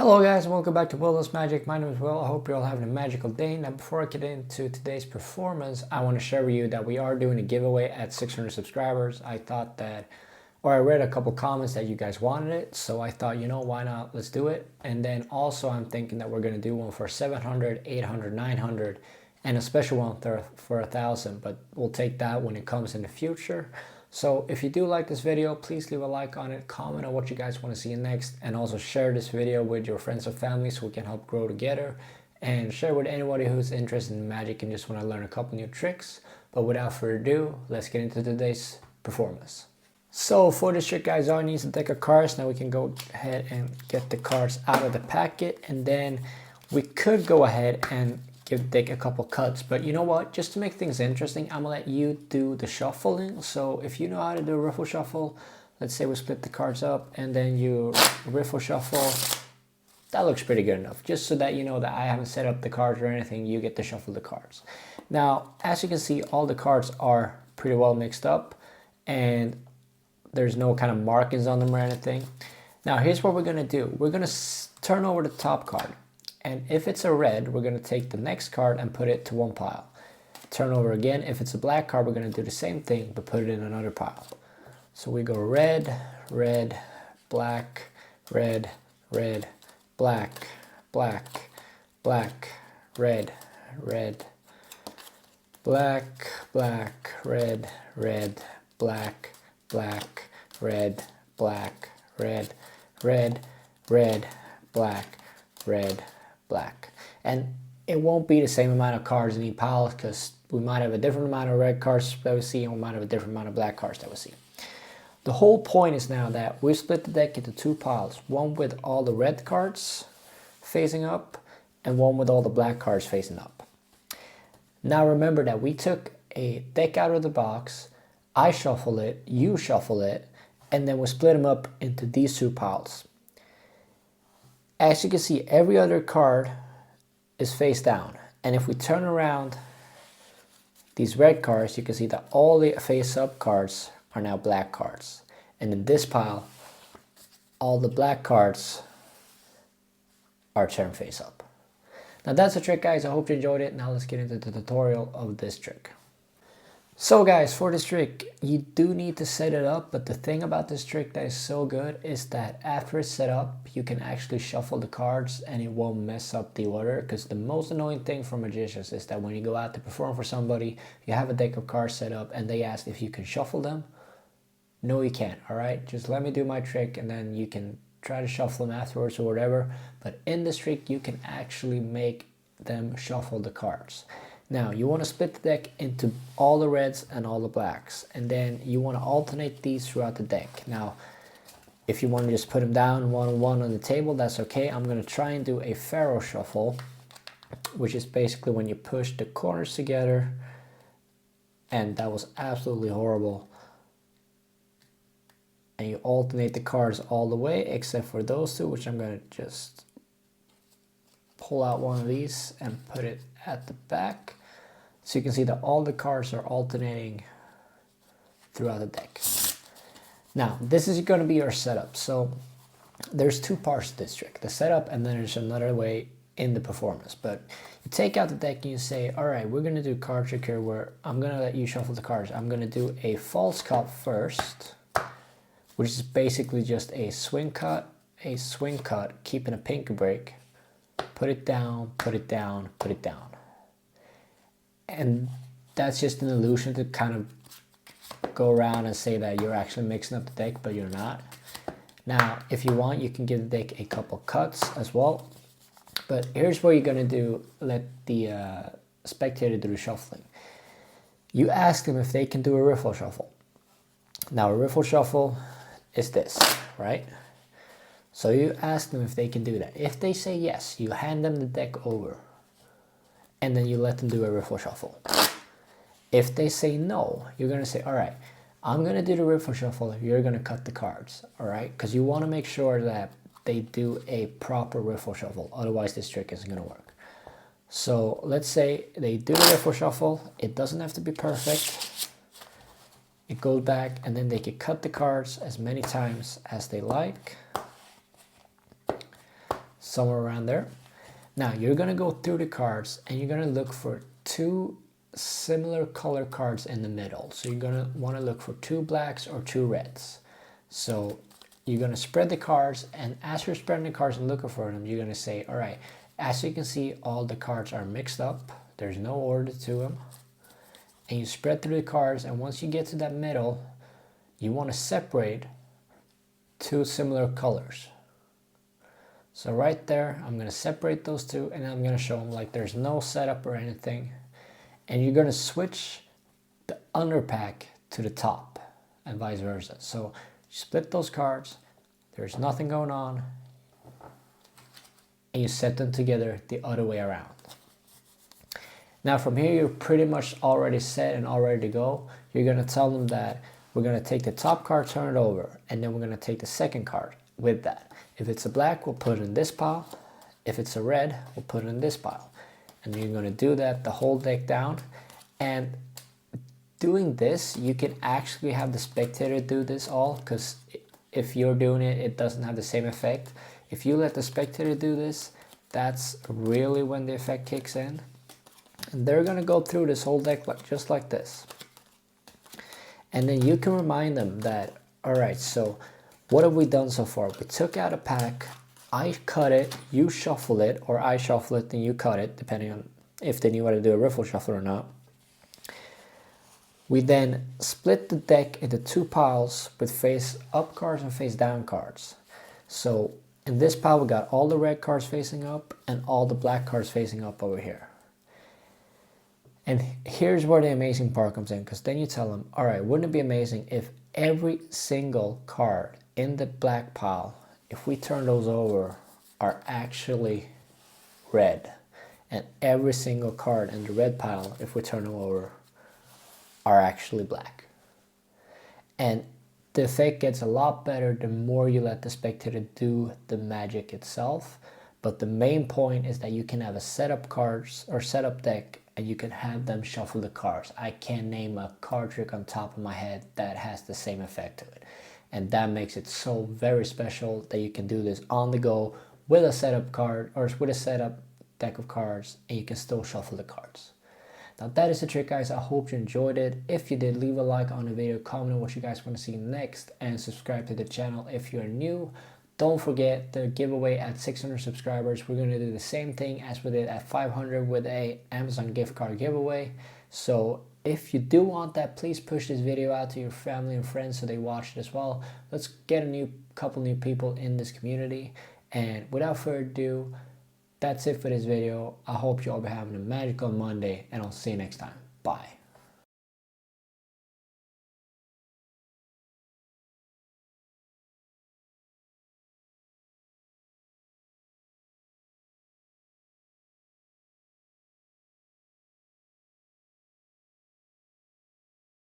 Hello guys, and welcome back to Wilderness Magic. My name is Will. I hope you're all having a magical day. Now before I get into today's performance, I want to share with you that we are doing a giveaway at 600 subscribers. I read a couple comments that you guys wanted it, so I thought, why not, let's do it. And then also I'm thinking that we're going to do one for 700, 800, 900, and a special one for 1,000, but we'll take that when it comes in the future. So if you do like this video, please leave a like on it, comment on what you guys want to see next, and also share this video with your friends or family so we can help grow together, and share with anybody who's interested in magic and just want to learn a couple new tricks. But without further ado, let's get into today's performance. So for this trick, guys, all you need is a deck of cards. Now we can go ahead and get the cards out of the packet, and then we could go ahead and give the deck a couple cuts. But you know what, just to make things interesting, I'm gonna let you do the shuffling. So if you know how to do a riffle shuffle, let's say we split the cards up and then you riffle shuffle, that looks pretty good enough. Just so that you know that I haven't set up the cards or anything, you get to shuffle the cards. Now as you can see, all the cards are pretty well mixed up and there's no kind of markings on them or anything. Now here's what we're gonna do. We're gonna turn over the top card. And if it's a red, we're going to take the next card and put it to one pile. Turn over again. If it's a black card, we're going to do the same thing, but put it in another pile. So we go red, red, black, red, red, black, black, black, red, red, black, black, red, red, black, black, red, black, red, red, red, black, red, black. And it won't be the same amount of cards in each pile because we might have a different amount of red cards that we see and we might have a different amount of black cards that we see. The whole point is now that we split the deck into two piles, one with all the red cards facing up and one with all the black cards facing up. Now remember that we took a deck out of the box, I shuffle it, you shuffle it, and then we split them up into these two piles. As you can see, every other card is face down. And if we turn around these red cards, you can see that all the face up cards are now black cards. And in this pile, all the black cards are turned face up. Now that's the trick, guys. I hope you enjoyed it. Now let's get into the tutorial of this trick. So guys, for this trick, you do need to set it up, but the thing about this trick that is so good is that after it's set up, you can actually shuffle the cards and it won't mess up the order. Because the most annoying thing for magicians is that when you go out to perform for somebody, you have a deck of cards set up and they ask if you can shuffle them. No, you can't, alright? Just let me do my trick and then you can try to shuffle them afterwards or whatever. But in this trick, you can actually make them shuffle the cards. Now, you want to split the deck into all the reds and all the blacks. And then you want to alternate these throughout the deck. Now, if you want to just put them down one on one on the table, that's okay. I'm going to try and do a Pharaoh shuffle, which is basically when you push the corners together. And that was absolutely horrible. And you alternate the cards all the way, except for those two, which I'm going to just pull out one of these and put it at the back. So you can see that all the cards are alternating throughout the deck. Now, this is going to be your setup. So there's two parts to this trick, the setup and then there's another way in the performance. But you take out the deck and you say, all right, we're going to do a card trick here where I'm going to let you shuffle the cards. I'm going to do a false cut first, which is basically just a swing cut, keeping a pinky break, put it down, put it down, put it down. And that's just an illusion to kind of go around and say that you're actually mixing up the deck, but you're not. Now, if you want, you can give the deck a couple cuts as well. But here's what you're going to do. Let the spectator do the shuffling. You ask them if they can do a riffle shuffle. Now, a riffle shuffle is this, right? So you ask them if they can do that. If they say yes, you hand them the deck over. And then you let them do a riffle shuffle. If they say no, you're going to say, all right, I'm going to do the riffle shuffle. You're going to cut the cards, all right? Because you want to make sure that they do a proper riffle shuffle. Otherwise, this trick isn't going to work. So let's say they do the riffle shuffle. It doesn't have to be perfect. It goes back, and then they can cut the cards as many times as they like. somewhere around there. Now you're gonna go through the cards and you're gonna look for 2 similar color cards in the middle. So you're gonna wanna look for 2 blacks or 2 reds. So you're gonna spread the cards, and as you're spreading the cards and looking for them, you're gonna say, all right, as you can see, all the cards are mixed up. There's no order to them. And you spread through the cards, and once you get to that middle, you wanna separate 2 similar colors. So right there, I'm gonna separate those 2, and I'm gonna show them like there's no setup or anything. And you're gonna switch the underpack to the top and vice versa. So you split those cards, there's nothing going on, and you set them together the other way around. Now from here, you're pretty much already set and all ready to go. You're gonna tell them that we're gonna take the top card, turn it over, and then we're gonna take the second card with that. If it's a black, we'll put it in this pile. If it's a red, we'll put it in this pile. And you're gonna do that the whole deck down. And doing this, you can actually have the spectator do this all, because if you're doing it, it doesn't have the same effect. If you let the spectator do this, that's really when the effect kicks in. And they're gonna go through this whole deck just like this. And then you can remind them that, all right, so what have we done so far? We took out a pack, I cut it, you shuffle it, or I shuffle it and you cut it, depending on if they knew how to do a riffle shuffle or not. We then split the deck into 2 piles with face up cards and face down cards. So in this pile, we got all the red cards facing up and all the black cards facing up over here. And here's where the amazing part comes in, because then you tell them, all right, wouldn't it be amazing if every single card in the black pile, if we turn those over, are actually red, and every single card in the red pile, if we turn them over, are actually black. And the effect gets a lot better the more you let the spectator do the magic itself. But the main point is that you can have a setup cards or setup deck, and you can have them shuffle the cards. I can't name a card trick on top of my head that has the same effect to it. And that makes it so very special that you can do this on the go with a setup card or with a setup deck of cards, and you can still shuffle the cards. Now that is the trick, guys. I hope you enjoyed it. If you did, leave a like on the video, comment on what you guys want to see next, and subscribe to the channel if you're new. Don't forget the giveaway at 600 subscribers. We're going to do the same thing as we did at 500 with a Amazon gift card giveaway. So if you do want that, please push this video out to your family and friends so they watch it as well. Let's get a couple new people in this community. And without further ado, that's it for this video. I hope you all be having a magical Monday, and I'll see you next time. Bye.